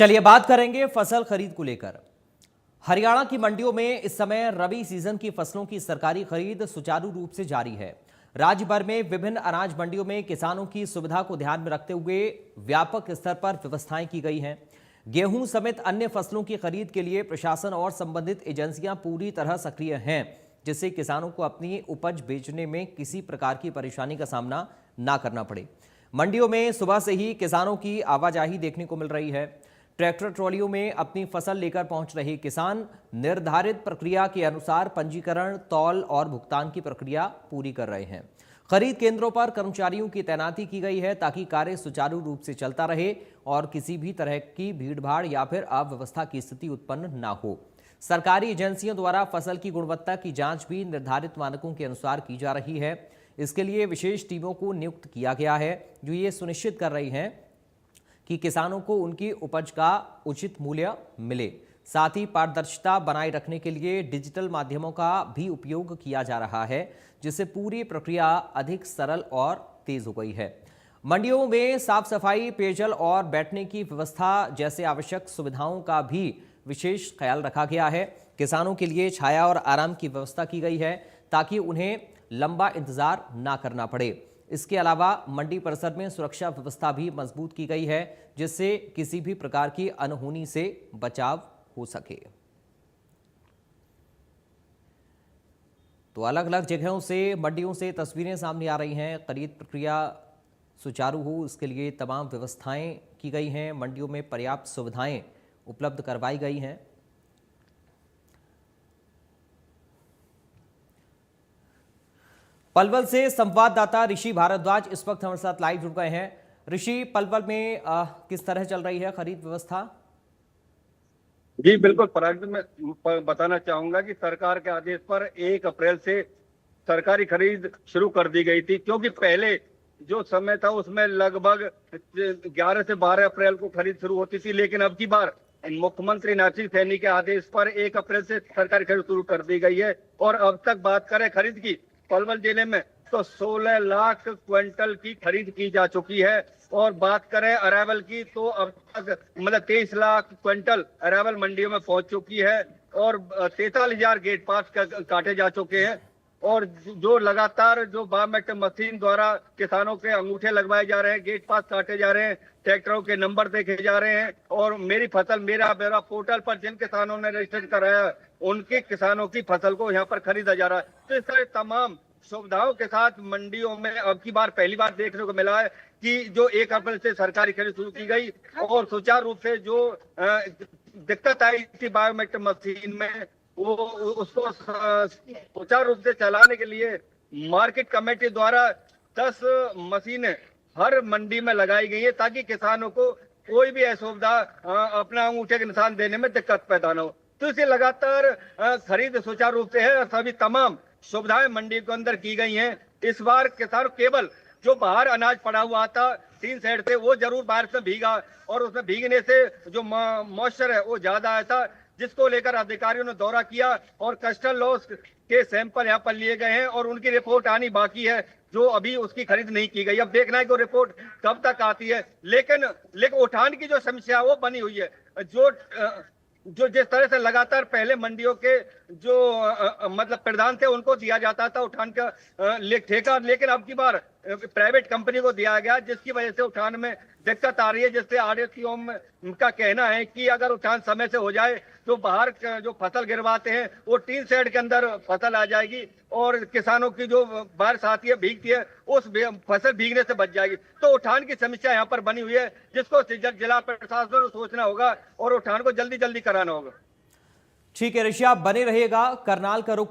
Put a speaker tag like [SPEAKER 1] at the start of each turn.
[SPEAKER 1] चलिए बात करेंगे फसल खरीद को लेकर। हरियाणा की मंडियों में इस समय रबी सीजन की फसलों की सरकारी खरीद सुचारू रूप से जारी है। राज्य भर में विभिन्न अनाज मंडियों में किसानों की सुविधा को ध्यान में रखते हुए व्यापक स्तर पर व्यवस्थाएं की गई हैं। गेहूं समेत अन्य फसलों की खरीद के लिए प्रशासन और संबंधित एजेंसियां पूरी तरह सक्रिय हैं, जिससे किसानों को अपनी उपज बेचने में किसी प्रकार की परेशानी का सामना ना करना पड़े। मंडियों में सुबह से ही किसानों की आवाजाही देखने को मिल रही है। ट्रैक्टर ट्रॉलियों में अपनी फसल लेकर पहुंच रहे किसान निर्धारित प्रक्रिया के अनुसार पंजीकरण, तौल और भुगतान की प्रक्रिया पूरी कर रहे हैं। खरीद केंद्रों पर कर्मचारियों की तैनाती की गई है ताकि कार्य सुचारू रूप से चलता रहे और किसी भी तरह की भीड़भाड़ या फिर अव्यवस्था की स्थिति उत्पन्न ना हो। सरकारी एजेंसियों द्वारा फसल की गुणवत्ता की जांच भी निर्धारित मानकों के अनुसार की जा रही है। इसके लिए विशेष टीमों को नियुक्त किया गया है जो ये सुनिश्चित कर रही हैं कि किसानों को उनकी उपज का उचित मूल्य मिले। साथ ही पारदर्शिता बनाए रखने के लिए डिजिटल माध्यमों का भी उपयोग किया जा रहा है, जिससे पूरी प्रक्रिया अधिक सरल और तेज हो गई है। मंडियों में साफ सफाई, पेयजल और बैठने की व्यवस्था जैसे आवश्यक सुविधाओं का भी विशेष ख्याल रखा गया है। किसानों के लिए छाया और आराम की व्यवस्था की गई है ताकि उन्हें लंबा इंतजार ना करना पड़े। इसके अलावा मंडी परिसर में सुरक्षा व्यवस्था भी मजबूत की गई है, जिससे किसी भी प्रकार की अनहोनी से बचाव हो सके। तो अलग अलग जगहों से, मंडियों से तस्वीरें सामने आ रही हैं। खरीद प्रक्रिया सुचारू हो, इसके लिए तमाम व्यवस्थाएं की गई हैं। मंडियों में पर्याप्त सुविधाएं उपलब्ध करवाई गई हैं। पलवल से संवाददाता ऋषि भारद्वाज इस वक्त हमारे साथ लाइव जुड़ गए हैं। ऋषि, पलवल में किस तरह चल रही है खरीद व्यवस्था?
[SPEAKER 2] जी बिल्कुल पराग, मैं बताना चाहूंगा कि सरकार के आदेश पर 1 अप्रैल से सरकारी खरीद शुरू कर दी गई थी, क्योंकि पहले जो समय था उसमें लगभग 11 से 12 अप्रैल को खरीद शुरू होती थी, लेकिन अब की बार मुख्यमंत्री नासिर सैनी के आदेश पर 1 अप्रैल से सरकारी खरीद शुरू कर दी गई है। और अब तक बात करें खरीद की पलवल जिले में तो 16 लाख क्विंटल की खरीद की जा चुकी है। और बात करें अरावल की तो अब तक 23 लाख क्विंटल अरावल मंडियों में पहुंच चुकी है और 43,000 गेट पास काटे जा चुके हैं। और जो लगातार जो बायोमेट्रिक मशीन द्वारा किसानों के अंगूठे लगवाए जा रहे हैं, गेट पास काटे जा रहे हैं, ट्रैक्टरों के नंबर देखे जा रहे हैं और मेरी फसल मेरा ब्यौरा पोर्टल पर जिन किसानों ने रजिस्टर कराया उनके किसानों की फसल को यहाँ पर खरीदा जा रहा है। तो इस तरह तमाम सुविधाओं के साथ मंडियों में अब की बार पहली बार देखने को मिला है कि जो 1 अप्रैल से सरकारी खरीद शुरू की गई और सुचारू रूप से जो दिक्कत आई थी बायोमेट्रिक मशीन में वो उसको सुचारू रूप से चलाने के लिए मार्केट कमेटी द्वारा 10 मशीनें हर मंडी में लगाई गई है ताकि किसानों को कोई भी असुविधा अपना अंगूठे के निशान देने में दिक्कत पैदा न हो। तो इसे लगातार खरीद सुचारू रूप से है और सभी तमाम सुविधाएं मंडी के अंदर की गई हैं। इस बार किसान केवल जो बाहर अनाज पड़ा हुआ था 3 साइड से वो जरूर बारिश में भीगा और उसमें भीगने से जो मॉइस्चर है वो ज्यादा आया था, जिसको लेकर अधिकारियों ने दौरा किया और कस्टम लॉस के सैंपल यहाँ पर लिए गए हैं और उनकी रिपोर्ट आनी बाकी है, जो अभी उसकी खरीद नहीं की गई। अब देखना है कि वो रिपोर्ट कब तक आती है। लेकिन उठान की जो समस्या वो बनी हुई है, जो जिस तरह से लगातार पहले मंडियों के जो मतलब प्रधान थे उनको दिया जाता था उठान का ठेका, लेकिन अब की बार प्राइवेट कंपनी को दिया गया, जिसकी वजह से उठान में दिक्कत आ रही है। जिससे आरएससीओ का कहना है कि अगर उठान समय से हो जाए तो बाहर जो फसल गिरवाते हैं वो 3 शेड के अंदर फसल आ जाएगी और किसानों की जो बारिश आती है भीगती है उस फसल भीगने से बच जाएगी। तो उठान की समस्या यहाँ पर बनी हुई है, जिसको जिला प्रशासन को सोचना होगा और उठान को जल्दी जल्दी कराना होगा।
[SPEAKER 1] ठीक है ऋषि, आप बने रहिएगा। करनाल का रुख